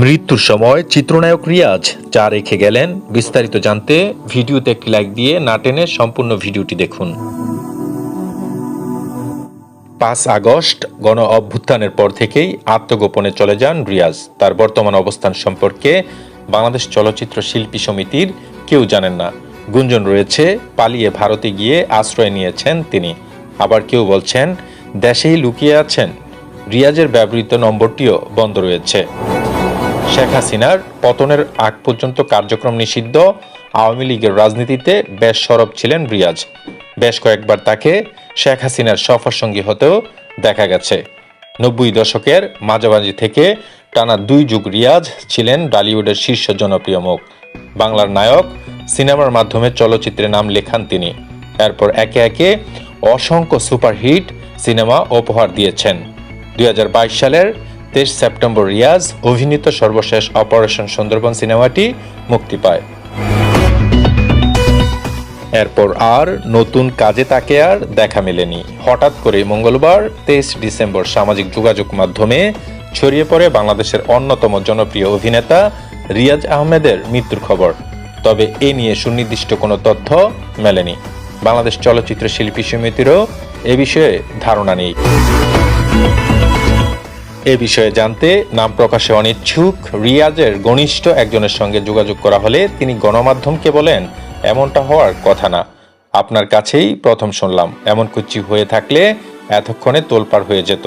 মৃত্যুর সময় চিত্রনায়ক রিয়াজ যা রেখে গেলেন, বিস্তারিত জানতে ভিডিওতে একটি লাইক দিয়ে না টেনে সম্পূর্ণ ভিডিওটি দেখুন। ৫ আগস্ট গণ অভ্যুত্থানের পর থেকেই আত্মগোপনে চলে যান রিয়াজ। তার বর্তমান অবস্থান সম্পর্কে বাংলাদেশ চলচ্চিত্র শিল্পী সমিতির কেউ জানেন না। গুঞ্জন রয়েছে পালিয়ে ভারতে গিয়ে আশ্রয় নিয়েছেন তিনি। আবার কেউ বলছেন দেশেই লুকিয়ে আছেন। রিয়াজের ব্যবহৃত নম্বরটিও বন্ধ রয়েছে। শেখ হাসিনার পতনের আগ পর্যন্ত কার্যক্রম নিষিদ্ধ আওয়ামী লীগের রাজনীতিতে বেশ সরব ছিলেন রিয়াজ। বেশ কয়েকবার তাকে শেখ হাসিনার সফর সঙ্গী হতেও দেখা গেছে। ৯০ দশকের মাঝামাঝি থেকে টানা ২ যুগ রিয়াজ ছিলেন টলিউডের শীর্ষ জনপ্রিয় মুখ। বাংলার নায়ক, সিনেমার মাধ্যমে চলচ্চিত্রে নাম লেখান তিনি। এরপর একে একে অসংখ্য সুপারহিট সিনেমা উপহার দিয়েছেন। ২০২২ সালের ২৩ সেপ্টেম্বর রিয়াজ অভিনীত সর্বশেষ অপারেশন সুন্দরবন সিনেমাটি মুক্তি পায়। এরপর আর নতুন কাজে তাকে আর দেখা মেলেনি। হঠাৎ করে মঙ্গলবার ২৩ ডিসেম্বর সামাজিক যোগাযোগ মাধ্যমে ছড়িয়ে পড়ে বাংলাদেশের অন্যতম জনপ্রিয় অভিনেতা রিয়াজ আহমেদের মৃত্যুর খবর। তবে এ নিয়ে সুনির্দিষ্ট কোনো তথ্য মেলেনি। বাংলাদেশ চলচ্চিত্র শিল্পী সমিতিরও এ বিষয়ে ধারণা নেই। এ বিষয়ে জানতে নাম প্রকাশে অনিচ্ছুক রিয়াজের ঘনিষ্ঠ একজনের সঙ্গে যোগাযোগ করা হলে তিনি গণমাধ্যমকে বলেন, এমনটা হওয়ার কথা না। আপনার কাছেই প্রথম শুনলাম। এমন কিছু হয়ে থাকলে এতক্ষণে তোলপাড় হয়ে যেত।